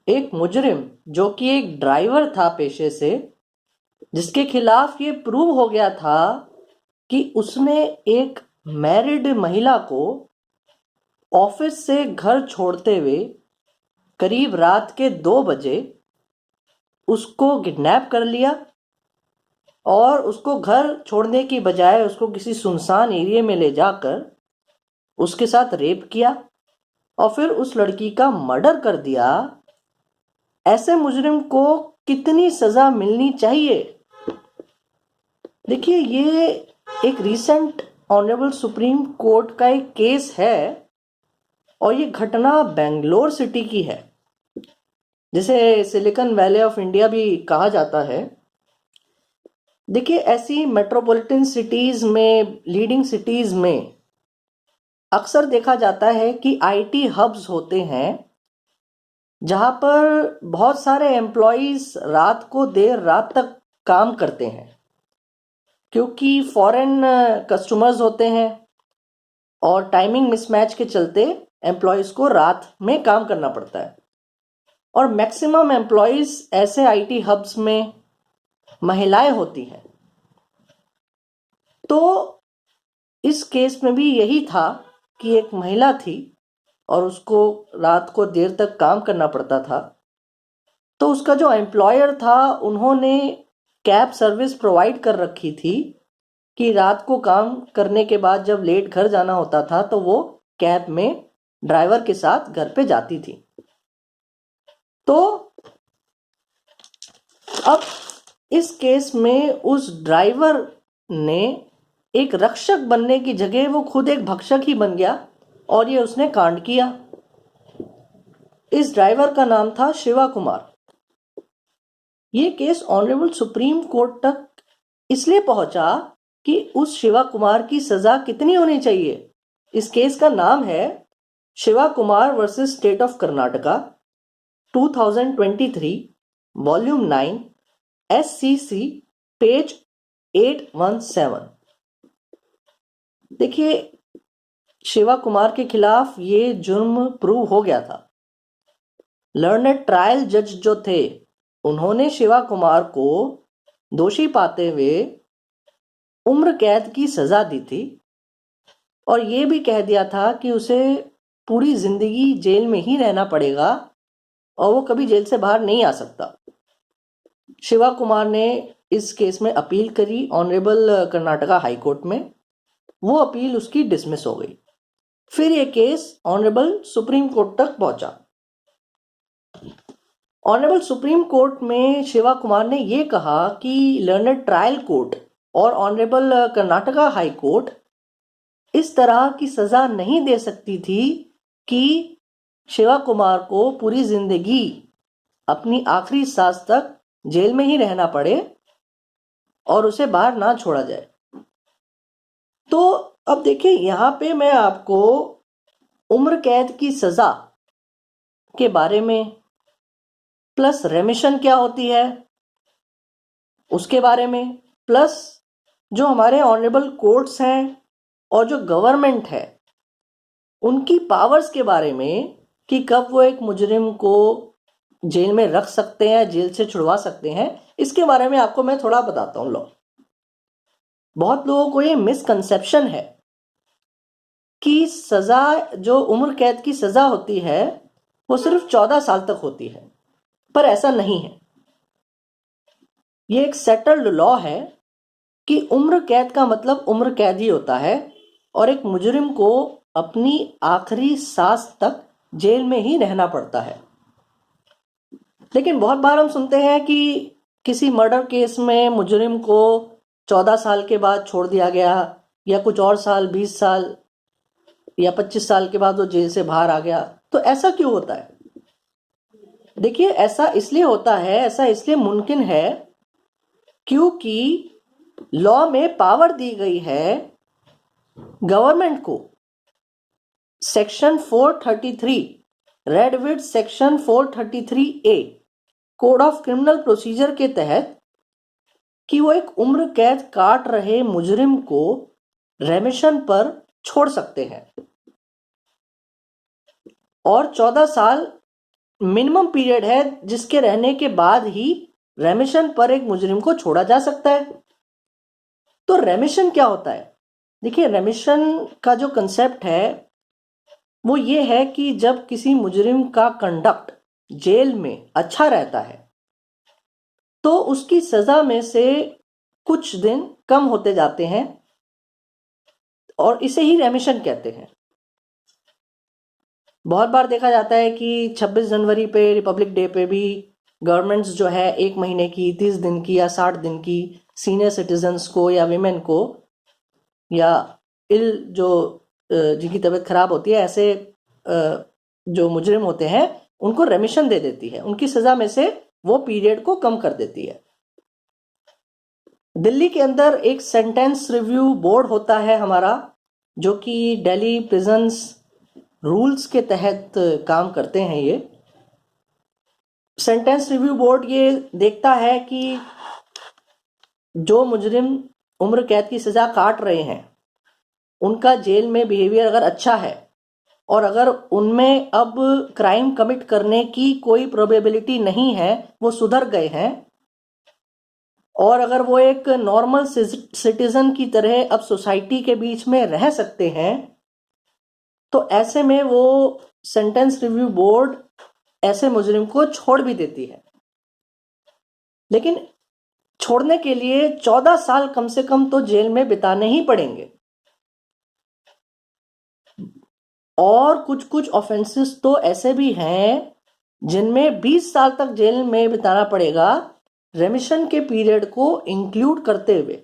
एक मुजरिम जो कि एक ड्राइवर था पेशे से, जिसके खिलाफ ये प्रूव हो गया था कि उसने एक मैरिड महिला को ऑफिस से घर छोड़ते हुए करीब रात के 2 बजे उसको किडनैप कर लिया और उसको घर छोड़ने की बजाय उसको किसी सुनसान एरिया में ले जाकर उसके साथ रेप किया और फिर उस लड़की का मर्डर कर दिया। ऐसे मुजरिम को कितनी सजा मिलनी चाहिए? देखिए, ये एक रीसेंट ऑनरेबल सुप्रीम कोर्ट का एक केस है और ये घटना बेंगलोर सिटी की है, जिसे सिलिकॉन वैली ऑफ इंडिया भी कहा जाता है। देखिए, ऐसी मेट्रोपॉलिटन सिटीज में, लीडिंग सिटीज में अक्सर देखा जाता है कि आईटी हब्स होते हैं जहां पर बहुत सारे एम्प्लॉयज रात को देर रात तक काम करते हैं, क्योंकि फॉरेन कस्टमर्स होते हैं और टाइमिंग मिसमैच के चलते एम्प्लॉयज को रात में काम करना पड़ता है। और मैक्सिमम एम्प्लॉयज ऐसे आईटी हब्स में महिलाएं होती हैं। तो इस केस में भी यही था कि एक महिला थी और उसको रात को देर तक काम करना पड़ता था। तो उसका जो एम्प्लॉयर था, उन्होंने कैब सर्विस प्रोवाइड कर रखी थी कि रात को काम करने के बाद जब लेट घर जाना होता था तो वो कैब में ड्राइवर के साथ घर पे जाती थी। तो अब इस केस में उस ड्राइवर ने एक रक्षक बनने की जगह वो खुद एक भक्षक ही बन गया और ये उसने कांड किया। इस ड्राइवर का नाम था शिवा कुमार। ये केस ऑनरेबल सुप्रीम कोर्ट तक इसलिए पहुंचा कि उस शिवा कुमार की सजा कितनी होनी चाहिए। इस केस का नाम है Shiva Kumar versus state of Karnataka 2023 volume 9 SCC page 817। देखिए, शिवा कुमार के खिलाफ ये जुर्म प्रूव हो गया था। लर्नेड ट्रायल जज जो थे, उन्होंने शिवा कुमार को दोषी पाते हुए उम्र कैद की सजा दी थी और ये भी कह दिया था कि उसे पूरी जिंदगी जेल में ही रहना पड़ेगा और वो कभी जेल से बाहर नहीं आ सकता। शिवा कुमार ने इस केस में अपील करी ऑनरेबल कर्नाटका हाई कोर्ट में। वो अपील उसकी डिसमिस हो गई। फिर ये केस ऑनरेबल सुप्रीम कोर्ट तक पहुंचा। ऑनरेबल सुप्रीम कोर्ट में शिवा कुमार ने यह कहा कि लर्नेड ट्रायल कोर्ट और ऑनरेबल कर्नाटका हाई कोर्ट इस तरह की सजा नहीं दे सकती थी कि शिवा कुमार को पूरी जिंदगी अपनी आखिरी सांस तक जेल में ही रहना पड़े और उसे बाहर ना छोड़ा जाए। तो अब देखिए, यहां पे मैं आपको उम्र कैद की सजा के बारे में, प्लस रेमिशन क्या होती है उसके बारे में, प्लस जो हमारे ऑनरेबल कोर्ट्स हैं और जो गवर्नमेंट है उनकी पावर्स के बारे में कि कब वो एक मुजरिम को जेल में रख सकते हैं, जेल से छुड़वा सकते हैं, इसके बारे में आपको मैं थोड़ा बताता हूं। लो, बहुत लोगों को ये मिसकंसेप्शन है कि सजा, जो उम्र कैद की सजा होती है वो सिर्फ 14 साल तक होती है, पर ऐसा नहीं है। ये एक सेटल्ड लॉ है कि उम्र कैद का मतलब उम्र कैद ही होता है और एक मुजरिम को अपनी आखिरी सांस तक जेल में ही रहना पड़ता है। लेकिन बहुत बार हम सुनते हैं कि किसी मर्डर केस में मुजरिम को 14 साल के बाद छोड़ दिया गया, या कुछ और साल, 20 साल या 25 साल के बाद वो जेल से बाहर आ गया। तो ऐसा क्यों होता है? देखिए, ऐसा इसलिए होता है, ऐसा इसलिए मुमकिन है क्योंकि लॉ में पावर दी गई है गवर्नमेंट को। Section 433 read with section 433A code of criminal procedure के तहत कि वो एक उम्र कैद काट रहे मुजरिम को रेमिशन पर छोड़ सकते हैं और 14 साल मिनिमम पीरियड है जिसके रहने के बाद ही रेमिशन पर एक मुजरिम को छोड़ा जा सकता है। तो रेमिशन क्या होता है? देखिए, रेमिशन का जो कंसेप्ट है वो ये है कि जब किसी मुजरिम का कंडक्ट जेल में अच्छा रहता है तो उसकी सजा में से कुछ दिन कम होते जाते हैं और इसे ही रेमिशन कहते हैं। बहुत बार देखा जाता है कि 26 जनवरी पे, रिपब्लिक डे पे भी गवर्नमेंट्स जो है 1 महीने की, 30 दिन की या 60 दिन की सीनियर सिटीजन्स को या विमेन को या जिनकी तबीयत खराब होती है, ऐसे जो मुजरिम होते हैं उनको रेमिशन दे देती है, उनकी सजा में से वो पीरियड को कम कर देती है। दिल्ली के अंदर एक सेंटेंस रिव्यू बोर्ड होता है हमारा, जो कि दिल्ली प्रिजन्स रूल्स के तहत काम करते हैं। ये सेंटेंस रिव्यू बोर्ड ये देखता है कि जो मुजरिम उम्र कैद की सजा काट रहे हैं उनका जेल में बिहेवियर अगर अच्छा है और अगर उनमें अब क्राइम कमिट करने की कोई प्रोबेबिलिटी नहीं है, वो सुधर गए हैं और अगर वो एक नॉर्मल सिटीजन की तरह अब सोसाइटी के बीच में रह सकते हैं, तो ऐसे में वो सेंटेंस रिव्यू बोर्ड ऐसे मुजरिम को छोड़ भी देती है। लेकिन छोड़ने के लिए 14 साल कम से कम तो जेल में बिताने ही पड़ेंगे और कुछ कुछ ऑफेंसेस तो ऐसे भी हैं जिनमें 20 साल तक जेल में बिताना पड़ेगा, रेमिशन के पीरियड को इंक्लूड करते हुए।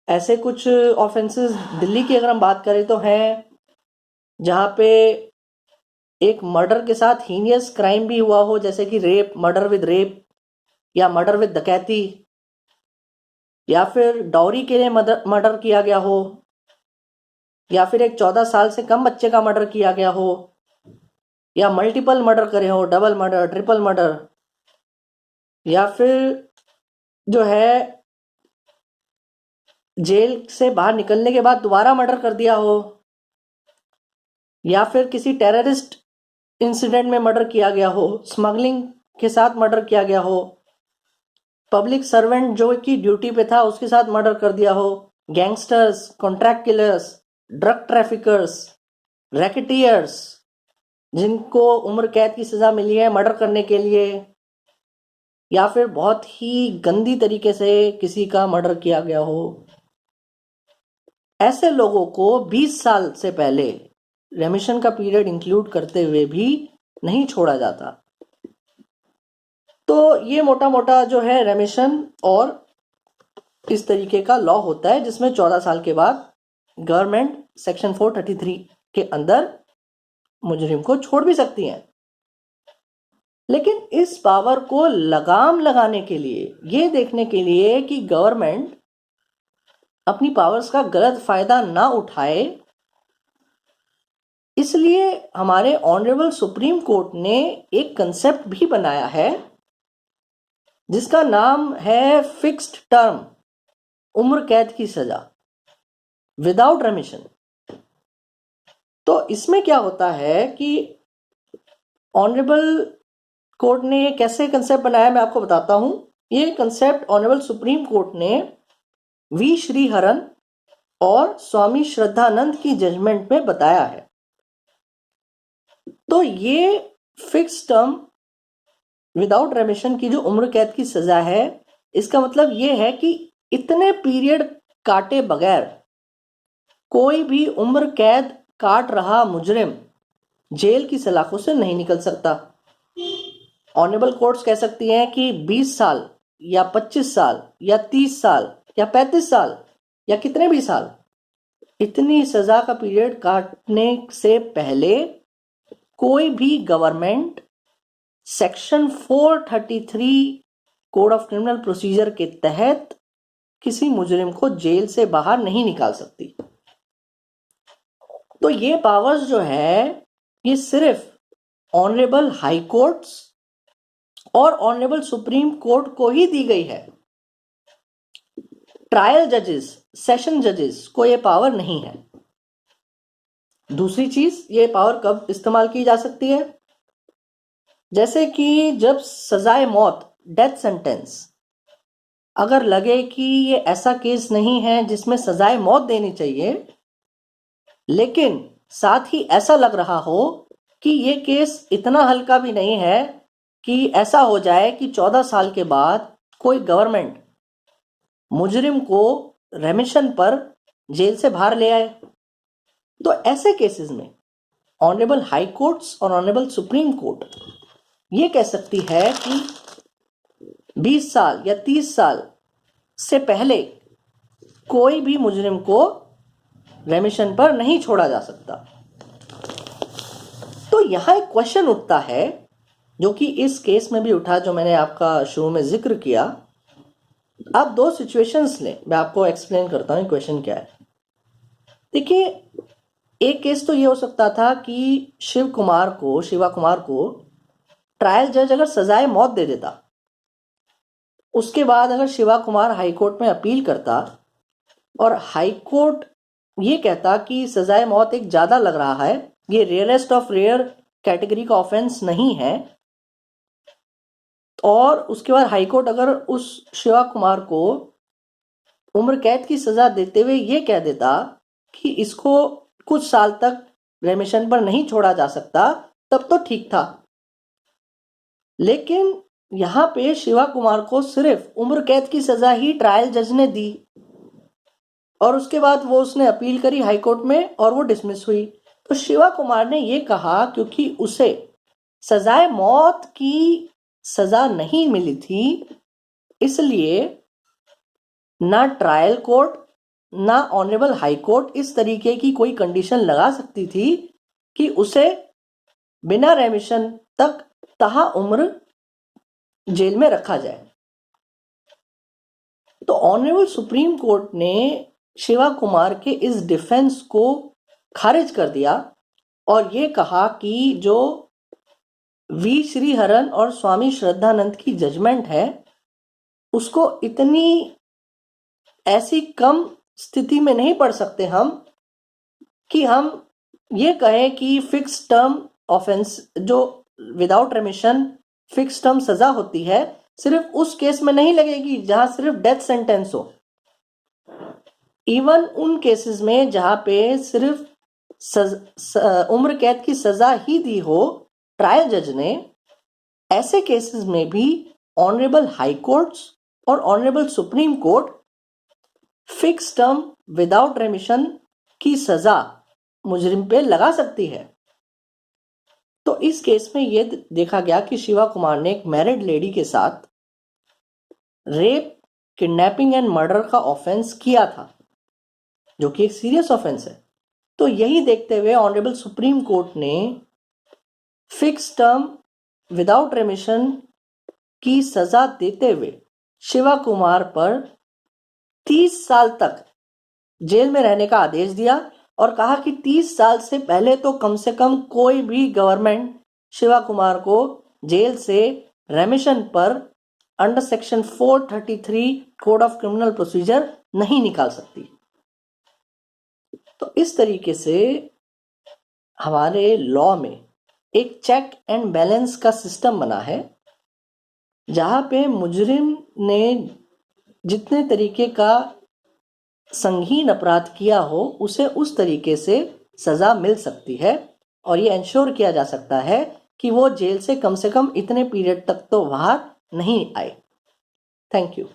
ऐसे कुछ ऑफेंसेस दिल्ली की अगर हम बात करें तो हैं जहां पे एक मर्डर के साथ हीनियस क्राइम भी हुआ हो, जैसे कि रेप, मर्डर विद रेप या मर्डर विद डकैती, या फिर डॉरी के लिए मर्डर किया गया हो, या फिर एक 14 साल से कम बच्चे का मर्डर किया गया हो, या मल्टीपल मर्डर करे हो, डबल मर्डर, ट्रिपल मर्डर, या फिर जो है जेल से बाहर निकलने के बाद दोबारा मर्डर कर दिया हो, या फिर किसी टेररिस्ट इंसिडेंट में मर्डर किया गया हो, स्मगलिंग के साथ मर्डर किया गया हो, पब्लिक सर्वेंट जो कि ड्यूटी पे था उसके साथ मर्डर कर दिया हो, gangsters, contract killers, drug traffickers, racketeers जिनको उम्र कैद की सजा मिली है मर्डर करने के लिए, या फिर बहुत ही गंदी तरीके से किसी का मर्डर किया गया हो, ऐसे लोगों को 20 साल से पहले रेमिशन का पीरियड इंक्लूड करते हुए भी नहीं छोड़ा जाता। तो ये मोटा मोटा जो है रेमिशन और इस तरीके का लॉ होता है जिसमें 14 साल के बाद गवर्नमेंट सेक्शन 433 के अंदर मुजरिम को छोड़ भी सकती है। लेकिन इस पावर को लगाम लगाने के लिए, ये देखने के लिए कि गवर्नमेंट अपनी पावर्स का गलत फायदा ना उठाए, इसलिए हमारे ऑनरेबल सुप्रीम कोर्ट ने एक कंसेप्ट भी बनाया है जिसका नाम है फिक्स्ड टर्म उम्र कैद की सजा विदाउट रेमिशन। तो इसमें क्या होता है कि ऑनरेबल कोर्ट ने कैसे कंसेप्ट बनाया, मैं आपको बताता हूं। ये कंसेप्ट ऑनरेबल सुप्रीम कोर्ट ने वी श्रीहरन और स्वामी श्रद्धानंद की जजमेंट में बताया है। तो ये फिक्स टर्म विदाउट रेमिशन की जो उम्र कैद की सजा है, इसका मतलब ये है कि इतने पीरियड काटे बगैर कोई भी उम्र कैद काट रहा मुजरिम जेल की सलाखों से नहीं निकल सकता। ऑनरेबल कोर्ट्स कह सकती हैं कि 20 साल या 25 साल या 30 साल या 35 साल या कितने भी साल, इतनी सजा का पीरियड काटने से पहले कोई भी government section 433 code of criminal procedure के तहत किसी मुजरिम को जेल से बाहर नहीं निकाल सकती। तो ये पावर्स जो है ये सिर्फ ऑनरेबल हाई कोर्ट्स और ऑनरेबल सुप्रीम कोर्ट को ही दी गई है। ट्रायल जजेस, सेशन जजेस को ये पावर नहीं है। दूसरी चीज, ये पावर कब इस्तेमाल की जा सकती है? जैसे कि जब सजाए मौत, डेथ सेंटेंस, अगर लगे कि ये ऐसा केस नहीं है जिसमें सजाए मौत देनी चाहिए, लेकिन साथ ही ऐसा लग रहा हो कि ये केस इतना हल्का भी नहीं है कि ऐसा हो जाए कि 14 साल के बाद कोई गवर्नमेंट मुजरिम को रेमिशन पर जेल से बाहर ले आए, तो ऐसे केसेस में ऑनरेबल हाई कोर्ट्स और ऑनरेबल सुप्रीम कोर्ट ये कह सकती है कि 20 साल या 30 साल से पहले कोई भी मुजरिम को रेमिशन पर नहीं छोड़ा जा सकता। तो यहां एक क्वेश्चन उठता है जो कि इस केस में भी उठा, जो मैंने आपका शुरू में जिक्र किया। आप दो सिचुएशंस लें, मैं आपको एक्सप्लेन करता हूं क्वेश्चन क्या है। देखिए, एक केस तो ये हो सकता था कि शिवा कुमार को ट्रायल जज अगर सजाए मौत दे देता, उसके बाद अगर शिवा कुमार हाई कोर्ट में अपील करता और हाई कोर्ट ये कहता कि सजाए मौत एक ज्यादा लग रहा है, ये रेयरेस्ट ऑफ रेयर कैटेगरी का ऑफेंस नहीं है, और उसके बाद हाई कोर्ट अगर उस शिवा कुमार को उम्र कैद की सजा देते हुए ये कह देता कि इसको कुछ साल तक रेमिशन पर नहीं छोड़ा जा सकता, तब तो ठीक था। लेकिन यहां पे शिवा कुमार को सिर्फ उम्र कैद की सजा ही ट्रायल जज ने दी, और उसके बाद उसने अपील करी हाई कोर्ट में और वो डिसमिस हुई। तो शिवा कुमार ने ये कहा क्योंकि उसे सजाए मौत की सजा नहीं मिली थी, इसलिए ना ट्रायल कोर्ट ना ऑनरेबल हाई कोर्ट इस तरीके की कोई कंडीशन लगा सकती थी कि उसे बिना रेमिशन तक तहा उम्र जेल में रखा जाए। तो ऑनरेबल सुप्रीम कोर्ट ने शिवा कुमार के इस डिफेंस को खारिज कर दिया और ये कहा कि जो वी श्रीहरन और स्वामी श्रद्धानंद की जजमेंट है, उसको इतनी ऐसी कम स्थिति में नहीं पढ़ सकते हम कि हम ये कहें कि फिक्स टर्म ऑफेंस, जो विदाउट रेमिशन फिक्स टर्म सजा होती है, सिर्फ उस केस में नहीं लगेगी जहां सिर्फ डेथ सेंटेंस हो। इवन उन केसेस में जहां पे सिर्फ उम्र कैद की सजा ही दी हो ट्रायल जज ने, ऐसे केसेस में भी ऑनरेबल हाई कोर्ट्स और honourable supreme court fix term without रेमिशन की सजा मुजरिम पे लगा सकती है। तो इस केस में यह देखा गया कि शिवा कुमार ने एक मैरिड लेडी के साथ रेप, किडनैपिंग एंड मर्डर का ऑफेंस किया था, जो कि एक सीरियस ऑफेंस है। तो यही देखते हुए ऑनरेबल सुप्रीम कोर्ट ने फिक्स टर्म विदाउट रेमिशन की सजा देते हुए शिवा कुमार पर 30 साल तक जेल में रहने का आदेश दिया और कहा कि 30 साल से पहले तो कम से कम कोई भी गवर्नमेंट शिवा कुमार को जेल से रेमिशन पर under section 433 code of criminal procedure नहीं निकाल सकती। तो इस तरीके से हमारे लॉ में एक चेक एंड बैलेंस का सिस्टम बना है, जहां पे मुजरिम ने जितने तरीके का संगीन अपराध किया हो उसे उस तरीके से सजा मिल सकती है, और ये इंश्योर किया जा सकता है कि वो जेल से कम इतने पीरियड तक तो बाहर नहीं आए। Thank you.